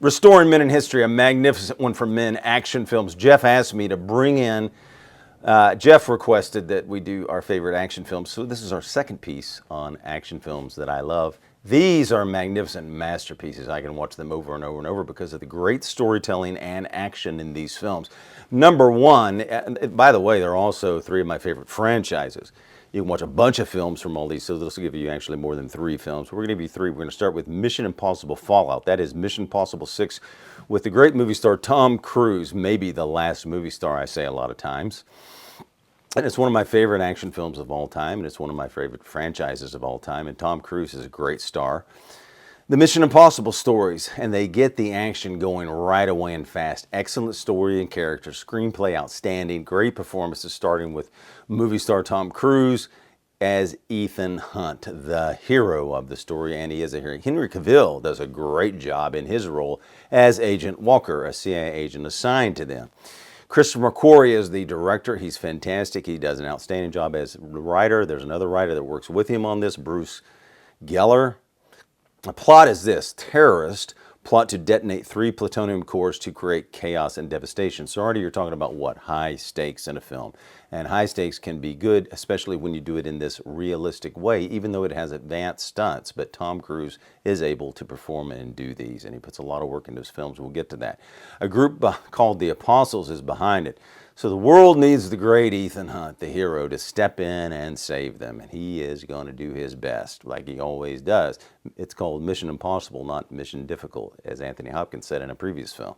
Restoring Men in History, a magnificent one for men, action films. Jeff asked me to bring in, Jeff requested that we do our favorite action films. So this is our second piece on action films that I love. These are magnificent masterpieces. I can watch them over and over and over because of the great storytelling and action in these films. Number one, and by the way, they're also three of my favorite franchises. You can watch a bunch of films from all these, so this will give you actually more than three films. We're going to give you three. We're going to start with Mission Impossible Fallout. That is Mission Impossible 6 with the great movie star Tom Cruise, maybe the last movie star, I say a lot of times. And it's one of my favorite action films of all time, and it's one of my favorite franchises of all time, and Tom Cruise is a great star. The Mission Impossible stories, and they get the action going right away and fast. Excellent story and character, screenplay outstanding, great performances starting with movie star Tom Cruise as Ethan Hunt, the hero of the story, and he is a hero. Henry Cavill does a great job in his role as Agent Walker, a CIA agent assigned to them. Christopher McQuarrie is the director. He's fantastic. He does an outstanding job as writer. There's another writer that works with him on this, Bruce Geller. The plot is this: terrorists plot to detonate 3 plutonium cores to create chaos and devastation. So already you're talking about what? High stakes in a film. And high stakes can be good, especially when you do it in this realistic way, even though it has advanced stunts. But Tom Cruise is able to perform and do these, and he puts a lot of work into his films. We'll get to that. A group called the Apostles is behind it. So the world needs the great Ethan Hunt, the hero, to step in and save them. And he is going to do his best, like he always does. It's called Mission Impossible, not Mission Difficult, as Anthony Hopkins said in a previous film.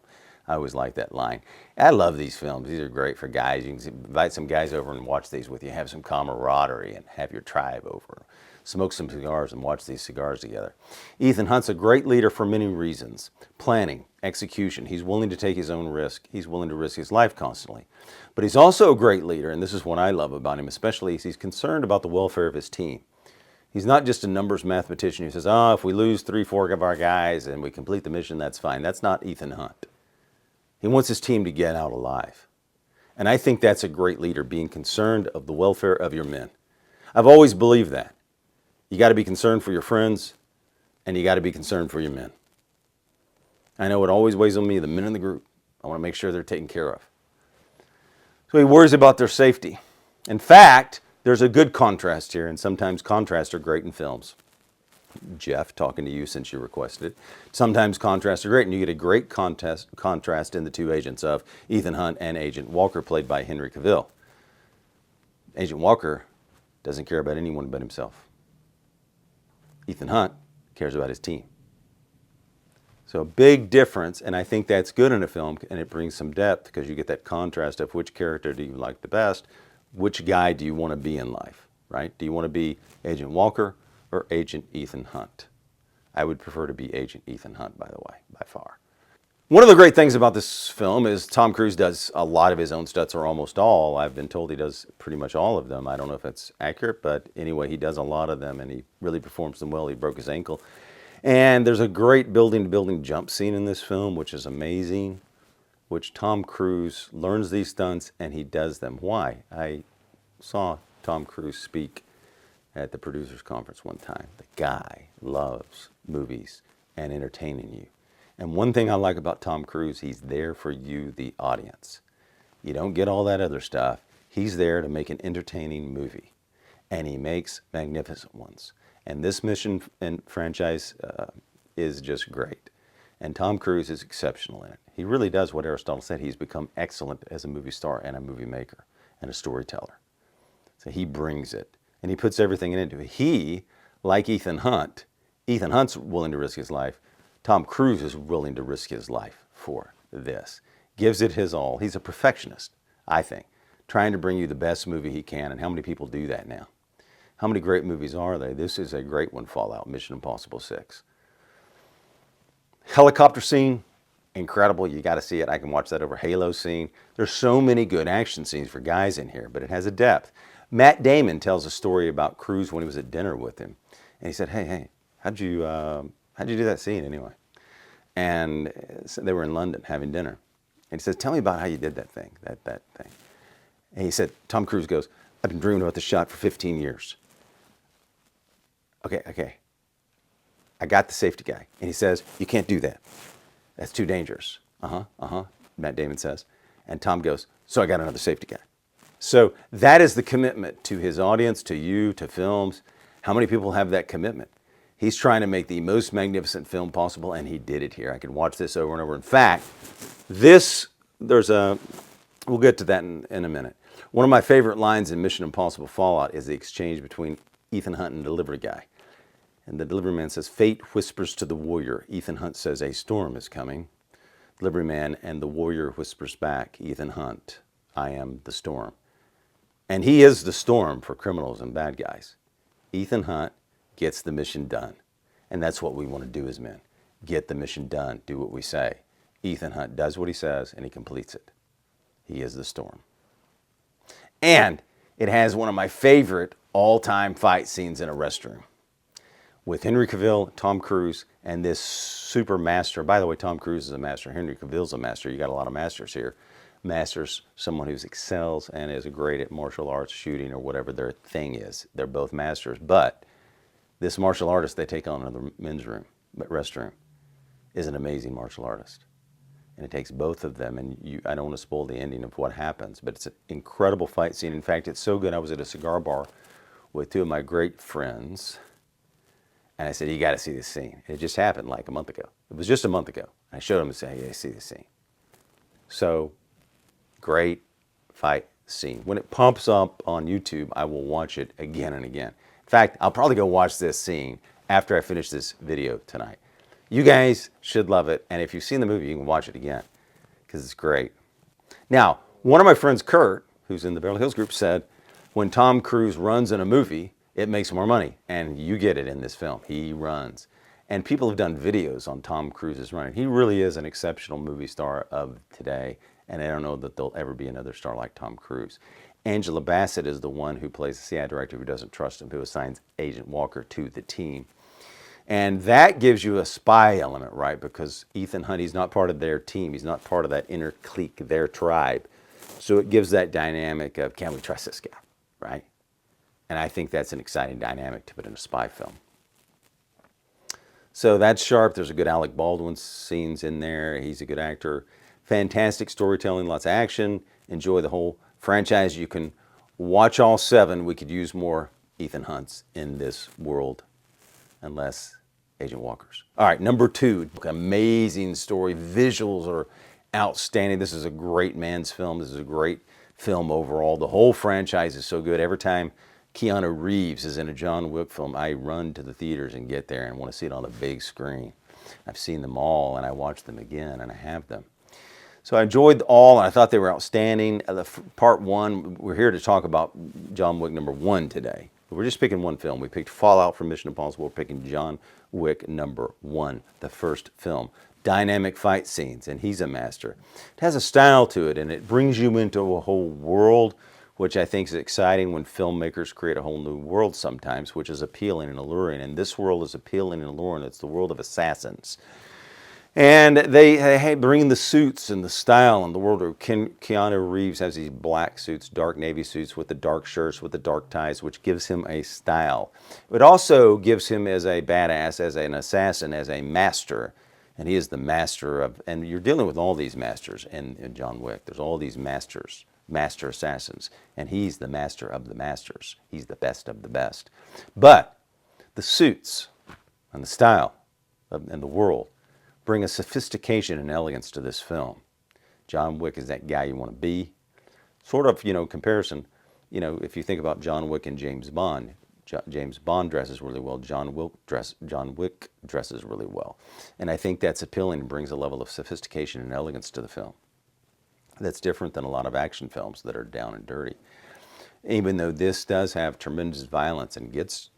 I always like that line. I love these films. These are great for guys. You can invite some guys over and watch these with you. Have some camaraderie and have your tribe over. Smoke some cigars and watch these cigars together. Ethan Hunt's a great leader for many reasons. Planning, execution. He's willing to take his own risk. He's willing to risk his life constantly. But he's also a great leader, and this is what I love about him, especially is he's concerned about the welfare of his team. He's not just a numbers mathematician who says, oh, if we lose 3-4 of our guys and we complete the mission, that's fine. That's not Ethan Hunt. He wants his team to get out alive. And I think that's a great leader, being concerned of the welfare of your men. I've always believed that. You got to be concerned for your friends, and you got to be concerned for your men. I know it always weighs on me, the men in the group. I want to make sure they're taken care of. So he worries about their safety. In fact, there's a good contrast here, and sometimes contrasts are great in films. Jeff, talking to you since you requested it. Sometimes contrasts are great, and you get a great contrast in the two agents of Ethan Hunt and Agent Walker, played by Henry Cavill. Agent Walker doesn't care about anyone but himself. Ethan Hunt cares about his team. So a big difference, and I think that's good in a film, and it brings some depth because you get that contrast of which character do you like the best, which guy do you want to be in life, right? Do you want to be Agent Walker or Agent Ethan Hunt? I would prefer to be Agent Ethan Hunt, by the way, by far. One of the great things about this film is Tom Cruise does a lot of his own stunts, or almost all. I've been told he does pretty much all of them. I don't know if it's accurate, but anyway, he does a lot of them, and he really performs them well. He broke his ankle. And there's a great building-to-building jump scene in this film, which is amazing, which Tom Cruise learns these stunts, and he does them. Why? I saw Tom Cruise speak at the producers conference one time. The guy loves movies and entertaining you. And one thing I like about Tom Cruise, he's there for you, the audience. You don't get all that other stuff. He's there to make an entertaining movie. And he makes magnificent ones. And this mission and franchise is just great. And Tom Cruise is exceptional in it. He really does what Aristotle said. He's become excellent as a movie star and a movie maker and a storyteller. So he brings it. And he puts everything into it. He, like Ethan Hunt's willing to risk his life. Tom Cruise is willing to risk his life for this. Gives it his all. He's a perfectionist, I think, trying to bring you the best movie he can. And how many people do that now? How many great movies are there? This is a great one, Fallout, Mission Impossible 6. Helicopter scene, incredible. You got to see it. I can watch that over. Halo scene. There's so many good action scenes for guys in here, but it has a depth. Matt Damon tells a story about Cruise when he was at dinner with him. And he said, hey, how'd you do that scene anyway? And so they were in London having dinner. And he says, tell me about how you did that thing, that thing. And he said, Tom Cruise goes, I've been dreaming about this shot for 15 years. Okay. I got the safety guy. And he says, you can't do that. That's too dangerous. Matt Damon says. And Tom goes, so I got another safety guy. So that is the commitment to his audience, to you, to films. How many people have that commitment? He's trying to make the most magnificent film possible, and he did it here. I could watch this over and over. In fact, we'll get to that in a minute. One of my favorite lines in Mission Impossible Fallout is the exchange between Ethan Hunt and the delivery guy. And the delivery man says, fate whispers to the warrior. Ethan Hunt says, a storm is coming. Delivery man and the warrior whispers back, Ethan Hunt, I am the storm. And he is the storm for criminals and bad guys. Ethan Hunt gets the mission done. And that's what we want to do as men. Get the mission done. Do what we say. Ethan Hunt does what he says and he completes it. He is the storm. And it has one of my favorite all-time fight scenes in a restroom with Henry Cavill, Tom Cruise, and this super master. By the way, Tom Cruise is a master. Henry Cavill's a master. You got a lot of masters here. Masters, someone who excels and is great at martial arts, shooting, or whatever their thing is. They're both masters. But this martial artist they take on in the men's room, restroom, is an amazing martial artist. And it takes both of them, and I don't want to spoil the ending of what happens, but it's an incredible fight scene. In fact, it's so good, I was at a cigar bar with two of my great friends, and I said, you got to see this scene. It just happened like a month ago. It was just a month ago. I showed them and said, hey, see this scene. So, great fight scene. When it pumps up on YouTube, I will watch it again and again. In fact, I'll probably go watch this scene after I finish this video tonight. You guys should love it, and if you've seen the movie, you can watch it again, because it's great. Now, one of my friends, Kurt, who's in the Beverly Hills group, said, when Tom Cruise runs in a movie, it makes more money, and you get it in this film. He runs. And people have done videos on Tom Cruise's running. He really is an exceptional movie star of today, and I don't know that there'll ever be another star like Tom Cruise. Angela Bassett is the one who plays the CIA director who doesn't trust him, who assigns Agent Walker to the team. And that gives you a spy element, right? Because Ethan Hunt, he's not part of their team. He's not part of that inner clique, their tribe. So it gives that dynamic of, can we trust this guy, right? And I think that's an exciting dynamic to put in a spy film. So that's sharp. There's a good Alec Baldwin scenes in there. He's a good actor. Fantastic storytelling, lots of action. Enjoy the whole franchise. You can watch all 7. We could use more Ethan Hunts in this world, unless Agent Walker's. All right, number 2, amazing story. Visuals are outstanding. This is a great man's film. This is a great film overall. The whole franchise is so good. Every time Keanu Reeves is in a John Wick film, I run to the theaters and get there and want to see it on the big screen. I've seen them all, and I watch them again, and I have them. So I enjoyed all, and I thought they were outstanding. Part 1, we're here to talk about John Wick number 1 today. We're just picking one film. We picked Fallout from Mission Impossible. We're picking John Wick number 1, the first film. Dynamic fight scenes, and he's a master. It has a style to it, and it brings you into a whole world, which I think is exciting when filmmakers create a whole new world sometimes, which is appealing and alluring. And this world is appealing and alluring. It's the world of assassins. And they bring the suits and the style and the world of Keanu Reeves has these black suits, dark navy suits with the dark shirts, with the dark ties, which gives him a style. It also gives him as a badass, as an assassin, as a master. And he is the master of, and you're dealing with all these masters in John Wick. There's all these masters, master assassins, and he's the master of the masters. He's the best of the best. But the suits and the style and the world bring a sophistication and elegance to this film. John Wick is that guy you want to be. Sort of, comparison, if you think about John Wick and James Bond, James Bond dresses really well, John Wick dresses really well. And I think that's appealing and brings a level of sophistication and elegance to the film. That's different than a lot of action films that are down and dirty. Even though this does have tremendous violence and gets,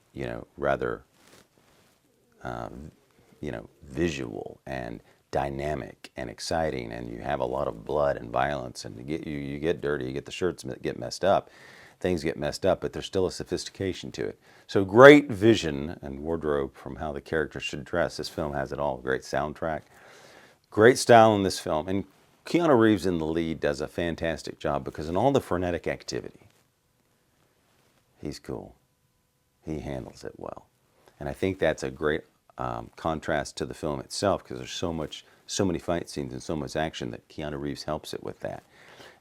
rather visual and dynamic and exciting, and you have a lot of blood and violence, and you get dirty, you get the shirts get messed up, things get messed up, but there's still a sophistication to it. So great vision and wardrobe from how the characters should dress. This film has it all. Great soundtrack, great style in this film, and Keanu Reeves in the lead does a fantastic job because in all the frenetic activity, he's cool. He handles it well. And I think that's a great contrast to the film itself because there's so much so many fight scenes and so much action that Keanu Reeves helps it with that.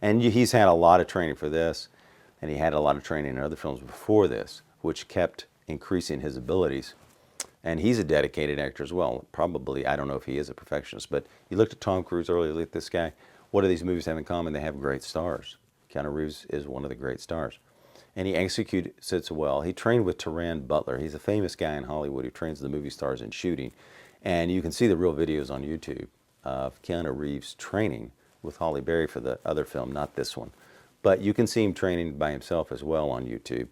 And he's had a lot of training for this, and he had a lot of training in other films before this, which kept increasing his abilities. And he's a dedicated actor as well. Probably, I don't know if he is a perfectionist, but you looked at Tom Cruise earlier, look at this guy. What do these movies have in common? They have great stars. Keanu Reeves is one of the great stars. And he executes it well. He trained with Taran Butler. He's a famous guy in Hollywood who trains the movie stars in shooting. And you can see the real videos on YouTube of Keanu Reeves training with Halle Berry for the other film, not this one. But you can see him training by himself as well on YouTube.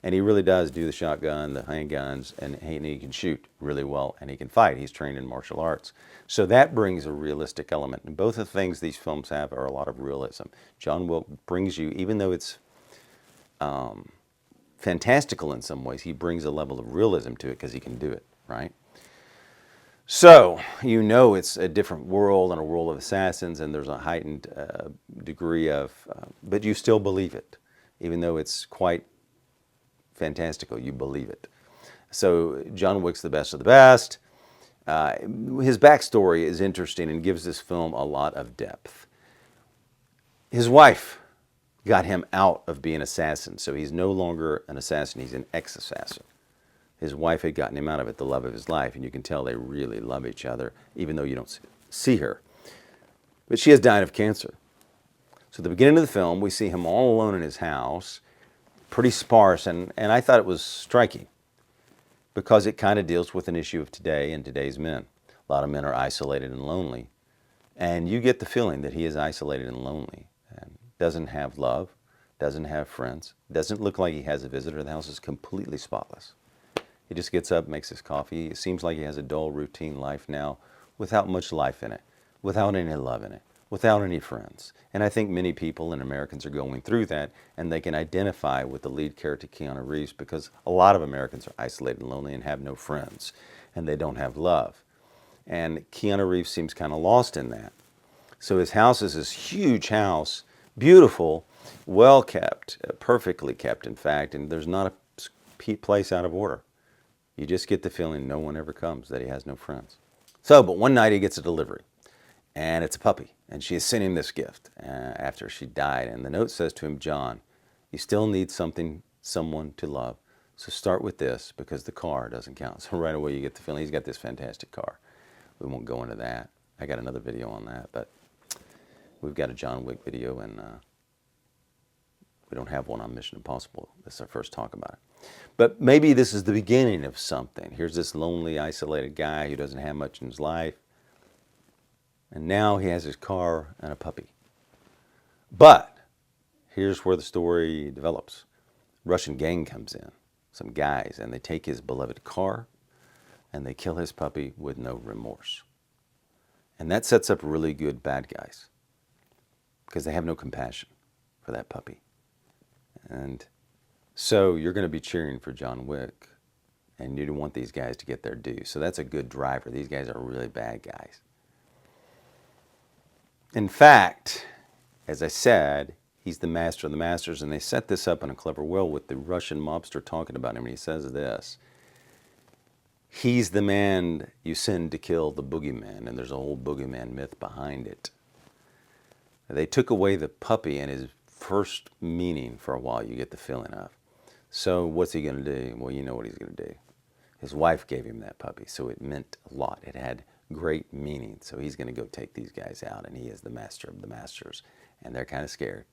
And he really does do the shotgun, the handguns, and he can shoot really well, and he can fight. He's trained in martial arts. So that brings a realistic element. And both of the things these films have are a lot of realism. John Wick brings you, even though it's fantastical in some ways, he brings a level of realism to it because he can do it, right? So, you know it's a different world and a world of assassins, and there's a heightened degree of, but you still believe it. Even though it's quite fantastical, you believe it. So John Wick's the best of the best. His backstory is interesting and gives this film a lot of depth. His wife got him out of being an assassin, so he's no longer an assassin, he's an ex-assassin. His wife had gotten him out of it, the love of his life, and you can tell they really love each other, even though you don't see her. But she has died of cancer. So at the beginning of the film, we see him all alone in his house, pretty sparse, and I thought it was striking because it kind of deals with an issue of today and today's men. A lot of men are isolated and lonely, and you get the feeling that he is isolated and lonely and doesn't have love, doesn't have friends, doesn't look like he has a visitor. The house is completely spotless. He just gets up, makes his coffee. It seems like he has a dull, routine life now without much life in it, without any love in it, without any friends. And I think many people and Americans are going through that, and they can identify with the lead character, Keanu Reeves, because a lot of Americans are isolated and lonely and have no friends, and they don't have love. And Keanu Reeves seems kind of lost in that. So his house is this huge house, beautiful, well kept, perfectly kept, in fact, and there's not a place out of order. You just get the feeling no one ever comes, that he has no friends. So, but one night he gets a delivery, and it's a puppy, and she has sent him this gift after she died. And the note says to him, John, you still need someone to love, so start with this because the car doesn't count. So right away you get the feeling he's got this fantastic car. We won't go into that. I got another video on that, but we've got a John Wick video, and we don't have one on Mission Impossible. This is our first talk about it. But maybe this is the beginning of something. Here's this lonely, isolated guy who doesn't have much in his life. And now he has his car and a puppy. But here's where the story develops. Russian gang comes in, some guys, and they take his beloved car and they kill his puppy with no remorse. And that sets up really good bad guys because they have no compassion for that puppy. And so you're going to be cheering for John Wick, and you want these guys to get their due. So that's a good driver. These guys are really bad guys. In fact, as I said, he's the master of the masters, and they set this up in a clever way with the Russian mobster talking about him, and he says this. He's the man you send to kill the boogeyman, and there's a whole boogeyman myth behind it. They took away the puppy and his first meaning for a while, you get the feeling of. So what's he going to do? Well, you know what he's going to do. His wife gave him that puppy, so it meant a lot. It had great meaning. So he's going to go take these guys out, and he is the master of the masters, and they're kind of scared.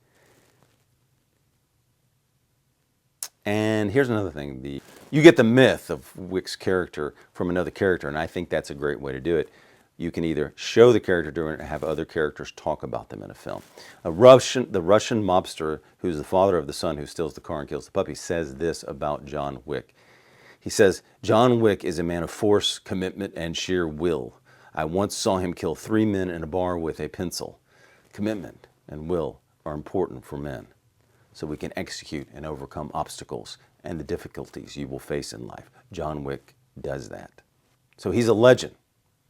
And here's another thing. You get the myth of Wick's character from another character, and I think that's a great way to do it. You can either show the character doing it or have other characters talk about them in a film. The Russian mobster, who's the father of the son who steals the car and kills the puppy, says this about John Wick. He says, John Wick is a man of force, commitment, and sheer will. I once saw him kill 3 men in a bar with a pencil. Commitment and will are important for men, so we can execute and overcome obstacles and the difficulties you will face in life. John Wick does that. So he's a legend,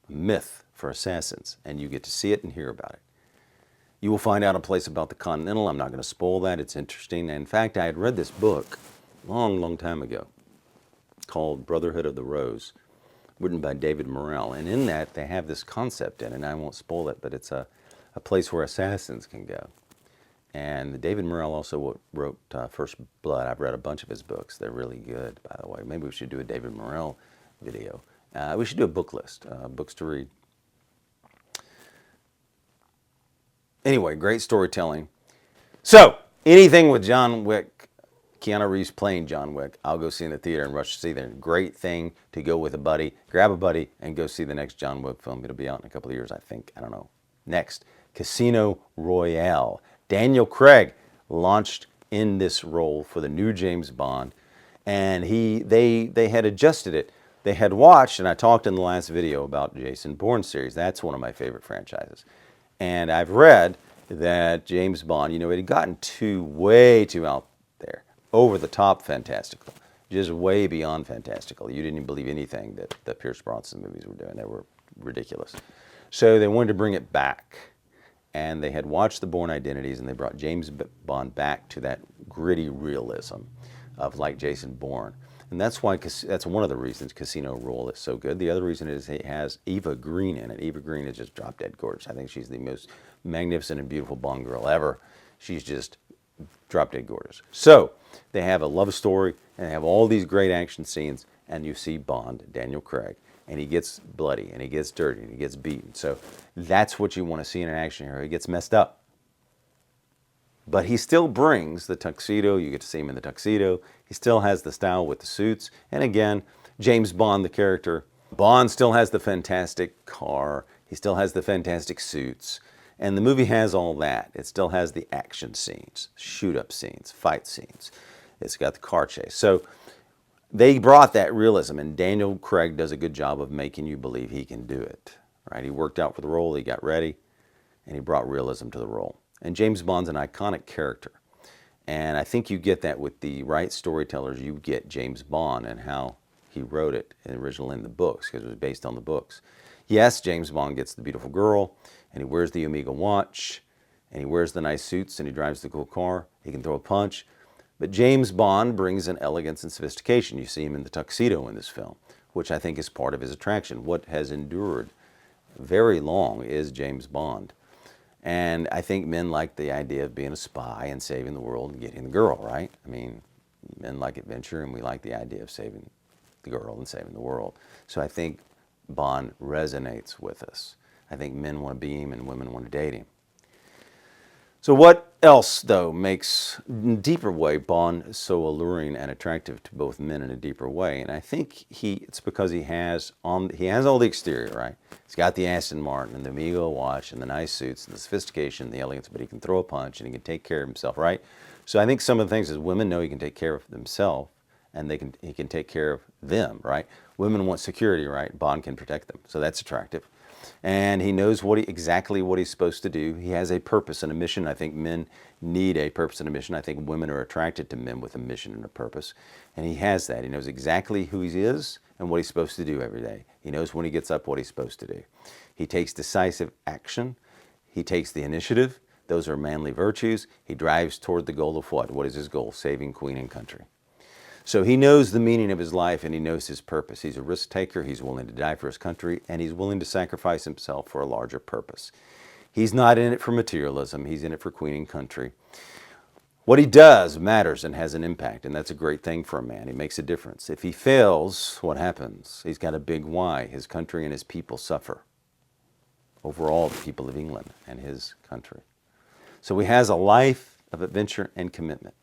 a myth for assassins, and you get to see it and hear about it. You will find out a place about the Continental. I'm not going to spoil that. It's interesting. And in fact, I had read this book long time ago called Brotherhood of the Rose written by David Morrell. And in that, they have this concept in it, and I won't spoil it, but it's a place where assassins can go. And David Morrell also wrote First Blood. I've read a bunch of his books. They're really good, by the way. Maybe we should do a David Morrell video. We should do a book list, books to read. Anyway, great storytelling. So, anything with John Wick, Keanu Reeves playing John Wick, I'll go see in the theater and rush to see them. Great thing to go with a buddy, grab a buddy, and go see the next John Wick film. It'll be out in a couple of years, I think. I don't know. Next, Casino Royale. Daniel Craig launched in this role for the new James Bond, and they had adjusted it. They had watched, and I talked in the last video about Jason Bourne series. That's one of my favorite franchises. And I've read that James Bond, it had gotten way too out there, over the top fantastical, just way beyond fantastical. You didn't even believe anything that the Pierce Brosnan movies were doing. They were ridiculous. So they wanted to bring it back. And they had watched the Bourne Identities, and they brought James Bond back to that gritty realism of like Jason Bourne. And that's one of the reasons Casino Royale is so good. The other reason is it has Eva Green in it. Eva Green is just drop dead gorgeous. I think she's the most magnificent and beautiful Bond girl ever. She's just drop dead gorgeous. So they have a love story, and they have all these great action scenes, and you see Bond, Daniel Craig, and he gets bloody, and he gets dirty, and he gets beaten. So that's what you want to see in an action hero. He gets messed up. But he still brings the tuxedo. You get to see him in the tuxedo. He still has the style with the suits. And again, James Bond, the character, Bond still has the fantastic car. He still has the fantastic suits. And the movie has all that. It still has the action scenes, shoot-up scenes, fight scenes. It's got the car chase. So they brought that realism, and Daniel Craig does a good job of making you believe he can do it. Right? He worked out for the role, he got ready, and he brought realism to the role. And James Bond's an iconic character. And I think you get that with the right storytellers. You get James Bond and how he wrote it originally in the books, because it was based on the books. Yes, James Bond gets the beautiful girl, and he wears the Omega watch, and he wears the nice suits, and he drives the cool car. He can throw a punch. But James Bond brings an elegance and sophistication. You see him in the tuxedo in this film, which I think is part of his attraction. What has endured very long is James Bond. And I think men like the idea of being a spy and saving the world and getting the girl, right? I mean, men like adventure, and we like the idea of saving the girl and saving the world. So I think Bond resonates with us. I think men want to be him and women want to date him. So what else, though, makes, in a deeper way, Bond so alluring and attractive to both men in a deeper way? And I think it's because he has all the exterior, right? He's got the Aston Martin and the Omega watch and the nice suits and the sophistication and the elegance, but he can throw a punch and he can take care of himself, right? So I think some of the things is women know he can take care of themselves, and he can take care of them, right? Women want security, right? Bond can protect them, so that's attractive. And he knows exactly what he's supposed to do. He has a purpose and a mission. I think men need a purpose and a mission. I think women are attracted to men with a mission and a purpose. And he has that. He knows exactly who he is and what he's supposed to do every day. He knows when he gets up what he's supposed to do. He takes decisive action. He takes the initiative. Those are manly virtues. He drives toward the goal of what? What is his goal? Saving Queen and country. So he knows the meaning of his life, and he knows his purpose. He's a risk taker. He's willing to die for his country, and he's willing to sacrifice himself for a larger purpose. He's not in it for materialism. He's in it for Queen and country. What he does matters and has an impact, and that's a great thing for a man. He makes a difference. If he fails, what happens? He's got a big why. His country and his people suffer. Overall, the people of England and his country. So he has a life of adventure and commitment.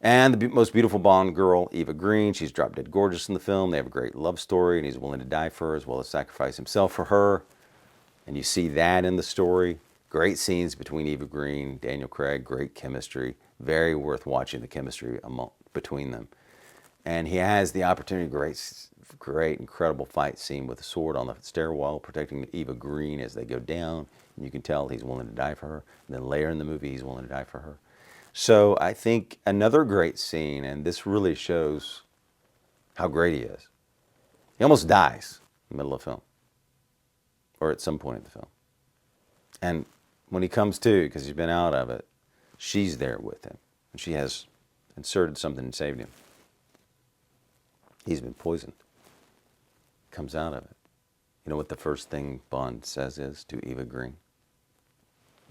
And the most beautiful Bond girl, Eva Green, she's drop dead gorgeous in the film. They have a great love story, and he's willing to die for her as well as sacrifice himself for her. And you see that in the story. Great scenes between Eva Green, Daniel Craig, great chemistry. Very worth watching the chemistry between them. And he has the opportunity, great, incredible fight scene with a sword on the stairwell, protecting Eva Green as they go down. And you can tell he's willing to die for her. And then later in the movie, he's willing to die for her. So I think another great scene, and this really shows how great he is. He almost dies in the middle of the film, or at some point in the film. And when he comes to, because he's been out of it, she's there with him. And she has inserted something and saved him. He's been poisoned. comes out of it. You know what the first thing Bond says is to Eva Green?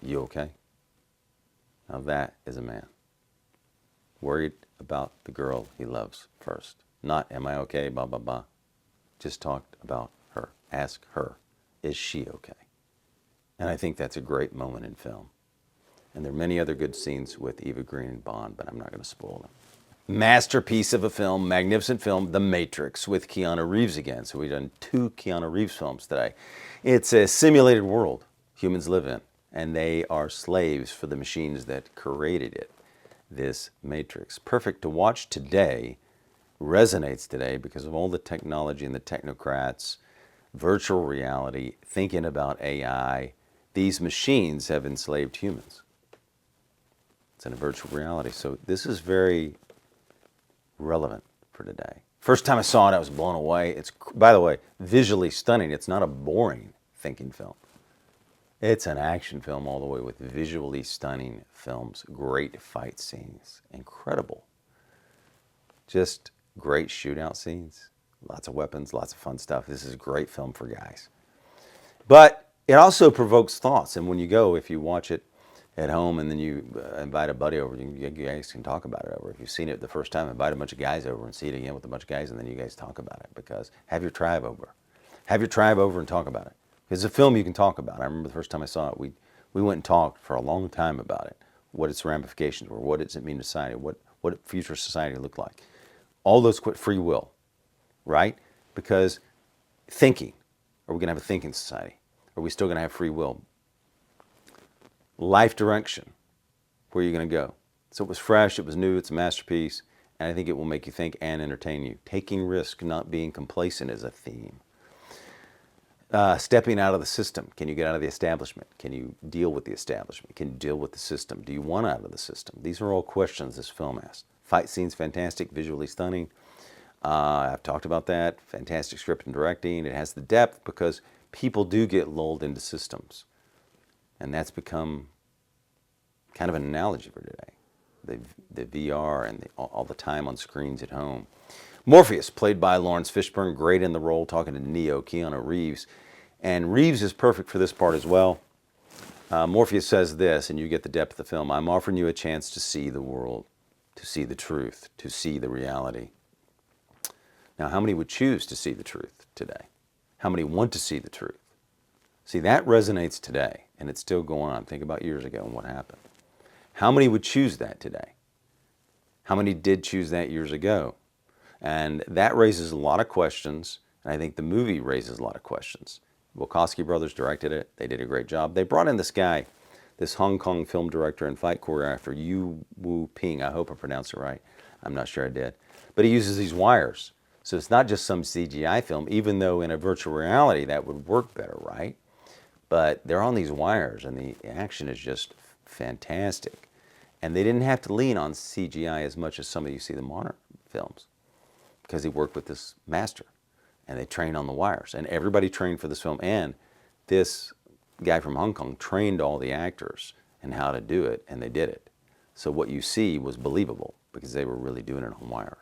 You okay? Now that is a man. Worried about the girl he loves first. Not, am I okay, blah, blah, blah. Just talked about her. Ask her, is she okay? And I think that's a great moment in film. And there are many other good scenes with Eva Green and Bond, but I'm not going to spoil them. Masterpiece of a film, magnificent film, The Matrix, with Keanu Reeves again. So we've done 2 Keanu Reeves films today. It's a simulated world humans live in, and they are slaves for the machines that created it. This Matrix, perfect to watch today, resonates today because of all the technology and the technocrats, virtual reality, thinking about AI. These machines have enslaved humans. It's in a virtual reality. So this is very relevant for today. First time I saw it, I was blown away. It's, by the way, visually stunning. It's not a boring thinking film. It's an action film all the way with visually stunning films, great fight scenes, incredible. Just great shootout scenes, lots of weapons, lots of fun stuff. This is a great film for guys. But it also provokes thoughts, and when you go, if you watch it at home and then you invite a buddy over, you guys can talk about it over. If you've seen it the first time, invite a bunch of guys over and see it again with a bunch of guys, and then you guys talk about it, because have your tribe over. Have your tribe over and talk about it. It's a film you can talk about. I remember the first time I saw it, we went and talked for a long time about it, what its ramifications were, what does it mean to society, what future society looked like. All those free will, right? Because thinking, are we going to have a thinking society? Are we still going to have free will? Life direction, where are you going to go? So it was fresh, it was new, it's a masterpiece, and I think it will make you think and entertain you. Taking risk, not being complacent is a theme. Stepping out of the system. Can you get out of the establishment? Can you deal with the establishment? Can you deal with the system? Do you want out of the system? These are all questions this film asks. Fight scenes, fantastic, visually stunning. I've talked about that. Fantastic script and directing. It has the depth because people do get lulled into systems. And that's become kind of an analogy for today. The VR and all the time on screens at home. Morpheus, played by Lawrence Fishburne, great in the role, talking to Neo, Keanu Reeves. And Reeves is perfect for this part as well. Morpheus says this, and you get the depth of the film: I'm offering you a chance to see the world, to see the truth, to see the reality. Now, how many would choose to see the truth today? How many want to see the truth? See, that resonates today, and it's still going on. Think about years ago and what happened. How many would choose that today? How many did choose that years ago? And that raises a lot of questions, and I think the movie raises a lot of questions. Wachowski brothers directed it. They did a great job. They brought in this guy, this Hong Kong film director and fight choreographer, Yu Wu Ping. I hope I pronounced it right. I'm not sure I did. But he uses these wires. So it's not just some CGI film, even though in a virtual reality that would work better, right? But they're on these wires, and the action is just fantastic. And they didn't have to lean on CGI as much as some of you see the modern films, because he worked with this master, and they trained on the wires. And everybody trained for this film, and this guy from Hong Kong trained all the actors in how to do it, and they did it. So what you see was believable, because they were really doing it on wires.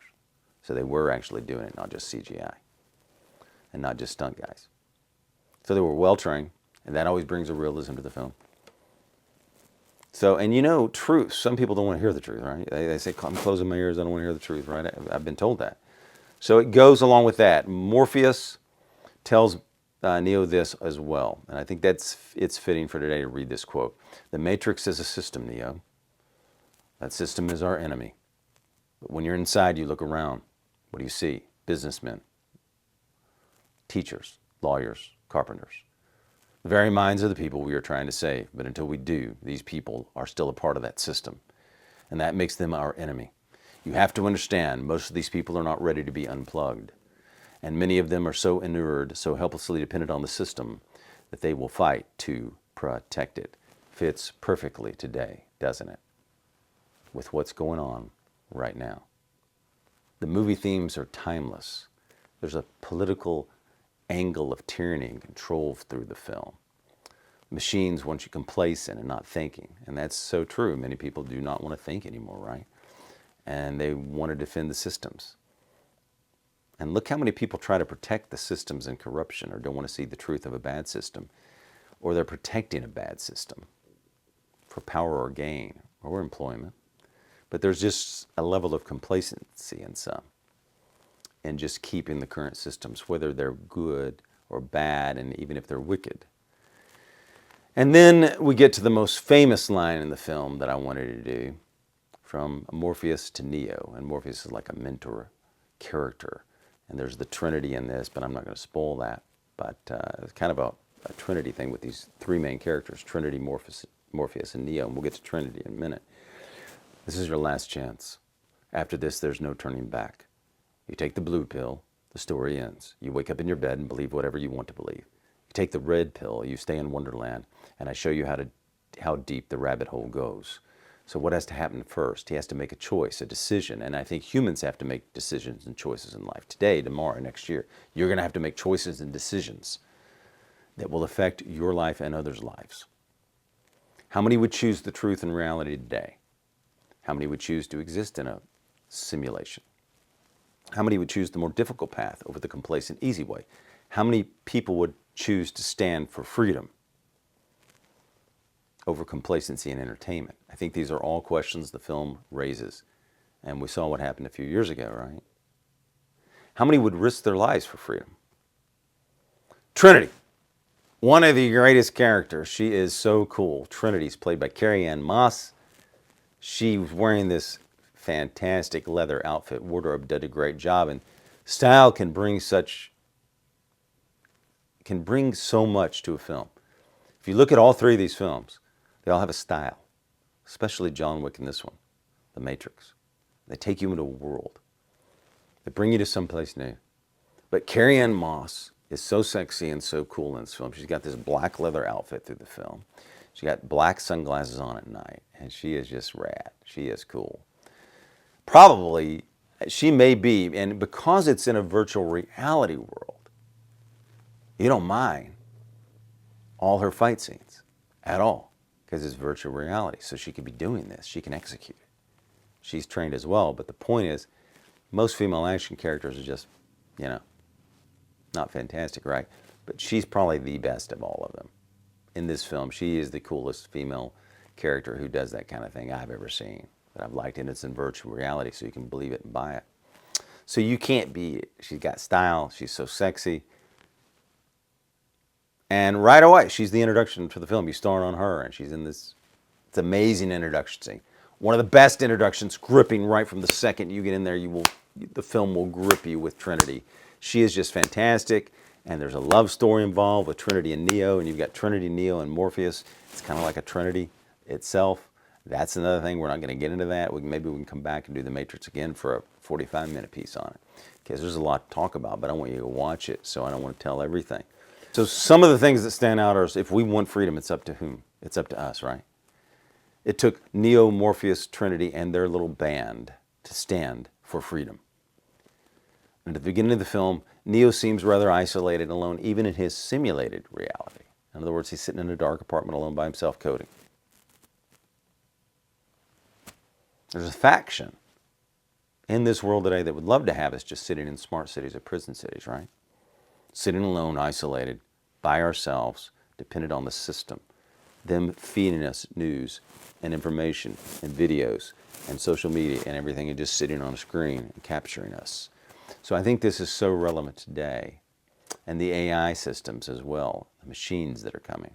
So they were actually doing it, not just CGI, and not just stunt guys. So they were well trained, and that always brings a realism to the film. So, and you know, truth, some people don't want to hear the truth, right? They say, I'm closing my ears, I don't want to hear the truth, right? I've been told that. So it goes along with that. Morpheus tells Neo this as well, and I think it's fitting for today to read this quote. The Matrix is a system, Neo. That system is our enemy. But when you're inside, you look around. What do you see? Businessmen, teachers, lawyers, carpenters. The very minds of the people we are trying to save. But until we do, these people are still a part of that system. And that makes them our enemy. You have to understand, most of these people are not ready to be unplugged. And many of them are so inured, so helplessly dependent on the system, that they will fight to protect it. Fits perfectly today, doesn't it? With what's going on right now. The movie themes are timeless. There's a political angle of tyranny and control through the film. Machines want you complacent and not thinking. And that's so true. Many people do not want to think anymore, right? And they want to defend the systems. And look how many people try to protect the systems and corruption, or don't want to see the truth of a bad system, or they're protecting a bad system for power or gain or employment. But there's just a level of complacency in some, and just keeping the current systems, whether they're good or bad, and even if they're wicked. And then we get to the most famous line in the film that I wanted to do, from Morpheus to Neo. And Morpheus is like a mentor character. And there's the Trinity in this, but I'm not going to spoil that. But it's kind of a Trinity thing with these three main characters, Trinity, Morpheus, and Neo. And we'll get to Trinity in a minute. This is your last chance. After this, there's no turning back. You take the blue pill, the story ends. You wake up in your bed and believe whatever you want to believe. You take the red pill, you stay in Wonderland, and I show you how deep the rabbit hole goes. So what has to happen first? He has to make a choice, a decision. And I think humans have to make decisions and choices in life. Today, tomorrow, next year, you're going to have to make choices and decisions that will affect your life and others' lives. How many would choose the truth and reality today? How many would choose to exist in a simulation? How many would choose the more difficult path over the complacent, easy way? How many people would choose to stand for freedom over complacency and entertainment? I think these are all questions the film raises. And we saw what happened a few years ago, right? How many would risk their lives for freedom? Trinity, one of the greatest characters. She is so cool. Trinity's played by Carrie-Anne Moss. She was wearing this fantastic leather outfit. Wardrobe did a great job. And style can bring so much to a film. If you look at all three of these films, they all have a style, especially John Wick in this one, The Matrix. They take you into a world. They bring you to someplace new. But Carrie-Anne Moss is so sexy and so cool in this film. She's got this black leather outfit through the film. She's got black sunglasses on at night, and she is just rad. She is cool. Probably, she may be, and because it's in a virtual reality world, you don't mind all her fight scenes at all, because it's virtual reality. So she could be doing this. She can execute it. She's trained as well. But the point is, most female action characters are just, not fantastic, right? But she's probably the best of all of them. In this film, she is the coolest female character who does that kind of thing I've ever seen, that I've liked. And it's in virtual reality, so you can believe it and buy it. So you can't beat it. She's got style. She's so sexy. And right away, she's the introduction to the film. You start on her, and she's in this it's amazing introduction scene. One of the best introductions, gripping right from the second you get in there. The film will grip you with Trinity. She is just fantastic, and there's a love story involved with Trinity and Neo, and you've got Trinity, Neo, and Morpheus. It's kind of like a Trinity itself. That's another thing. We're not going to get into that. Maybe we can come back and do The Matrix again for a 45-minute piece on it, because there's a lot to talk about, but I want you to watch it, so I don't want to tell everything. So some of the things that stand out are, if we want freedom, it's up to whom? It's up to us, right? It took Neo, Morpheus, Trinity, and their little band to stand for freedom. And at the beginning of the film, Neo seems rather isolated and alone, even in his simulated reality. In other words, he's sitting in a dark apartment alone by himself coding. There's a faction in this world today that would love to have us just sitting in smart cities or prison cities, right? Sitting alone, isolated, by ourselves, dependent on the system. Them feeding us news and information and videos and social media and everything, and just sitting on a screen and capturing us. So I think this is so relevant today. And the AI systems as well, the machines that are coming.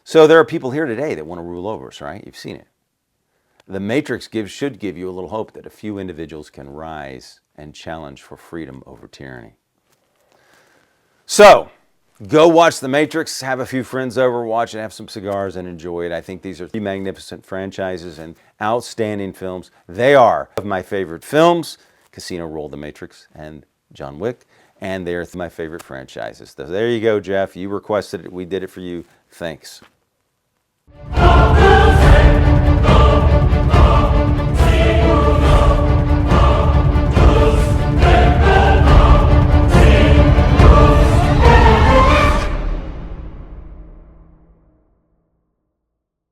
So there are people here today that want to rule over us, right? You've seen it. The Matrix should give you a little hope that a few individuals can rise and challenge for freedom over tyranny. So, go watch The Matrix, have a few friends over, watch it, have some cigars, and enjoy it. I think these are three magnificent franchises and outstanding films. They are of my favorite films, Casino Royale, The Matrix, and John Wick, and they're my favorite franchises. So there you go, Jeff. You requested it. We did it for you. Thanks.